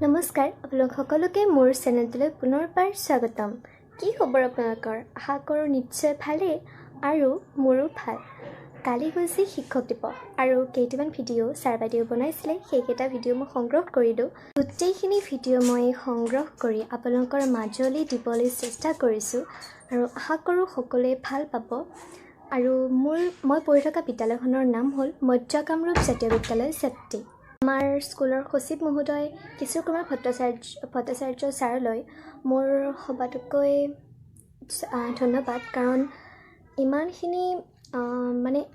নমস্কাৰ আপোনালোক সকলোকে মোৰ চেনেলটোলৈ পুনৰবাৰ স্বাগতম। কি খবৰ আপোনালোকৰ? আশা কৰোঁ নিশ্চয় ভালেই আৰু মোৰো ভাল। কালি গৈছে শিক্ষক দিৱস আৰু কেইটামান ভিডিঅ' ছাৰ বাইদেউ বনাইছিলে, সেইকেইটা ভিডিঅ' মই সংগ্ৰহ কৰিলোঁ। গোটেইখিনি ভিডিঅ' মই সংগ্ৰহ কৰি আপোনালোকৰ মাজলৈ দিবলৈ চেষ্টা কৰিছোঁ আৰু আশা কৰোঁ সকলোৱে ভাল পাব। আৰু মই পঢ়ি থকা বিদ্যালয়খনৰ নাম হ'ল মধ্য কামৰূপ জাতীয় বিদ্যালয় চেত্ৰী। আমাৰ স্কুলৰ সচিব মহোদয় কিশোৰ কুমাৰ ভট্টাচাৰ্য ছাৰলৈ মোৰ সবাতোকৈ ধন্যবাদ, কাৰণ ইমানখিনি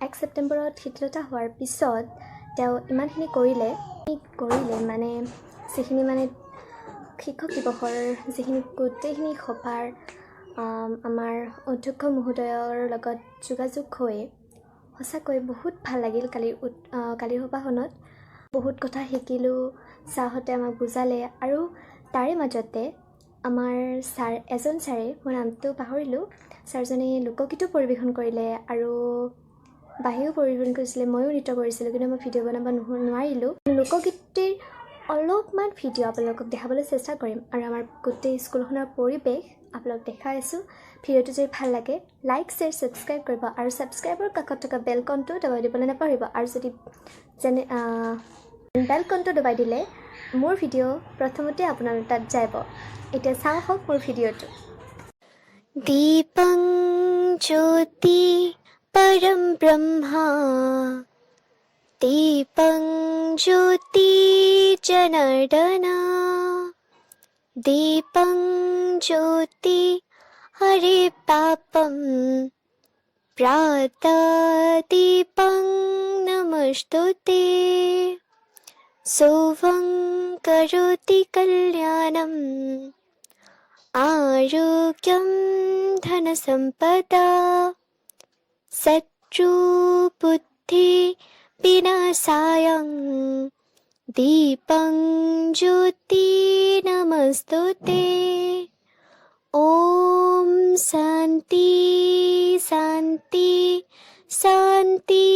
1 ছেপ্টেম্বৰত শিথিলতা হোৱাৰ পিছত তেওঁ ইমানখিনি কৰিলে মানে যিখিনি শিক্ষক দিৱসৰ যিখিনি গোটেইখিনি সভাৰ আমাৰ অধ্যক্ষ মহোদয়ৰ লগত যোগাযোগ হৈ সঁচাকৈ বহুত ভাল লাগিল। কালিৰ সভাখনত বহুত কথা শিকিলোঁ, ছাৰহঁতে আমাক বুজালে আৰু তাৰে মাজতে আমাৰ এজন ছাৰে, মোৰ নামটো পাহৰিলোঁ, ছাৰজনে লোকগীতো পৰিৱেশন কৰিলে আৰু বাঁহীও পৰিৱেশন কৰিছিলে। ময়ো নৃত্য কৰিছিলোঁ, কিন্তু মই ভিডিঅ' বনাব নোৱাৰিলোঁ। লোকগীতৰ অলপমান ভিডিঅ' আপোনালোকক দেখাবলৈ চেষ্টা কৰিম আৰু আমাৰ গোটেই স্কুলখনৰ পৰিৱেশ আপোনালোক দেখাই আছোঁ। ভিডিঅ'টো যদি ভাল লাগে লাইক, শ্বেয়াৰ, ছাবস্ক্ৰাইব কৰিব আৰু ছাবস্ক্ৰাইবৰ কাষত থকা বেলকনটো দবাই দিবলৈ নাপাহৰিব। আৰু যদি বেলকনটো দবাই দিলে মোৰ ভিডিঅ' প্ৰথমতে আপোনালোক তাত যাব। এতিয়া চাওঁ হওক মোৰ ভিডিঅ'টো। দীপং জ্যোতি পৰম ব্ৰহ্মা, দীপং জ্যোতি জনাৰ্দনা, দীপং জ্যোতি হৰে পাপম, प्रातदीपं नमस्तुते, शुभं करोति कल्याणम्, आरोग्यं धनसम्पदा, शत्रुबुद्धि विनाशायं, दीपं ज्योति नमस्तुते। ओम शांति शांति शांति।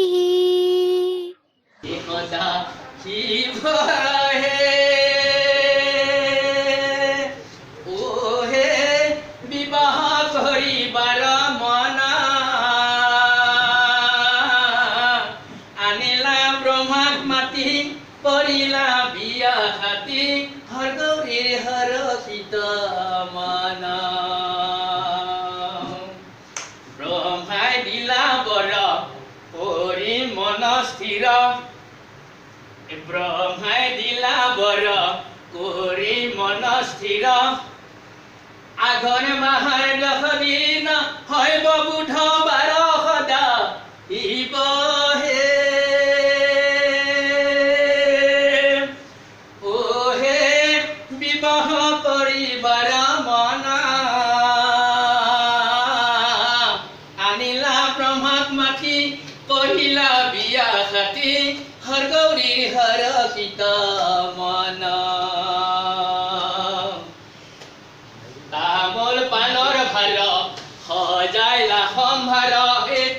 বিবাহ কৰিবাৰ মনা আনিলা ব্ৰহ্মাক মাতি কৰিলা বিয়া খাতি, হৰগৌৰীৰ হৰষিত মনা। ব্ৰহ্মাই দিলা বৰ কৰি মন স্থিৰ, ব্ৰহ্মাই দিলা বৰ কৰি মন স্থিৰ, আঘোণ মাহৰ 10 দিন হয় বুধ বাৰ সদা ইবহে। বিবাহ কৰিবাৰ মনা আনিলা ব্ৰহ্মাক মাতি কৰিলা বিয়া খাতি, হৰগৌৰী হৰষিত মনা। তামোল পাণৰ ভাৰ সজাইলা সম্ভাৰ,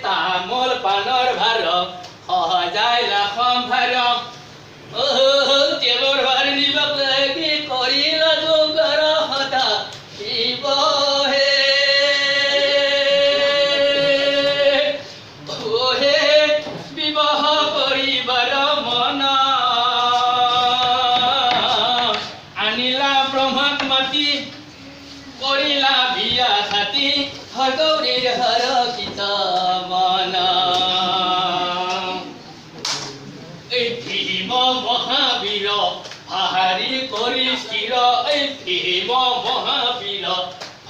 তামোল পাণৰ ভাৰ সজাইলা সম্ভাৰ, তেলৰ ভাৰ নিবাক লাগি কৰিলা যোগাৰ সদা শিৱহে। বিবাহ কৰিবাৰ মনা আনিলা ব্ৰহ্মাক মাতি কৰিলা বিয়া খাতি, হৰগৌৰীৰ হৰষিত মনা। ভীম মহাবীৰ ভাৰী কৰি স্থিৰ, ভীম মহাবীৰ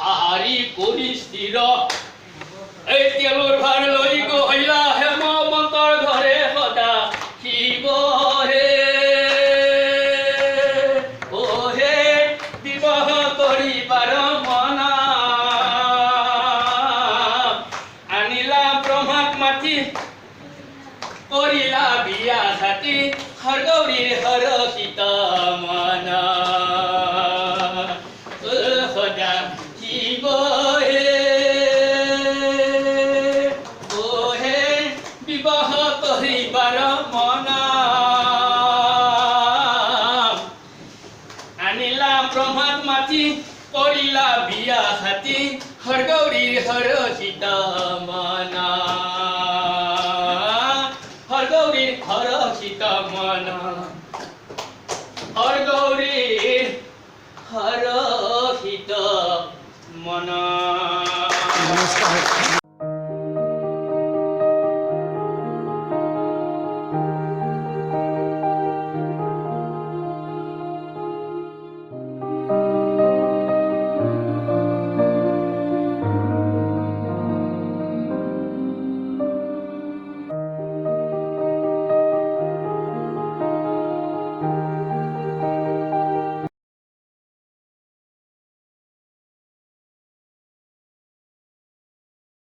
ভাৰী কৰি স্থিৰ, তেলৰ ভাৰ লৈ গহিলা হেমৱন্তৰ ঘৰে সদা শিৱহে। বিবাহ কৰিবাৰ মনা আনিলা ব্ৰহ্মাক মাতি কৰিলা বিয়া খাতি, হৰগৌৰীৰ হৰষিত মনা। সদা শিৱহে। বিবাহ কৰিবাৰ মনা আনিলা ব্ৰহ্মাত মাতি কৰিলা বিয়া হাতী হৰগৌৰীৰ হৰষিত মনা হৰগৌৰীৰ হৰষিত মনা হৰগৌৰীৰ হৰ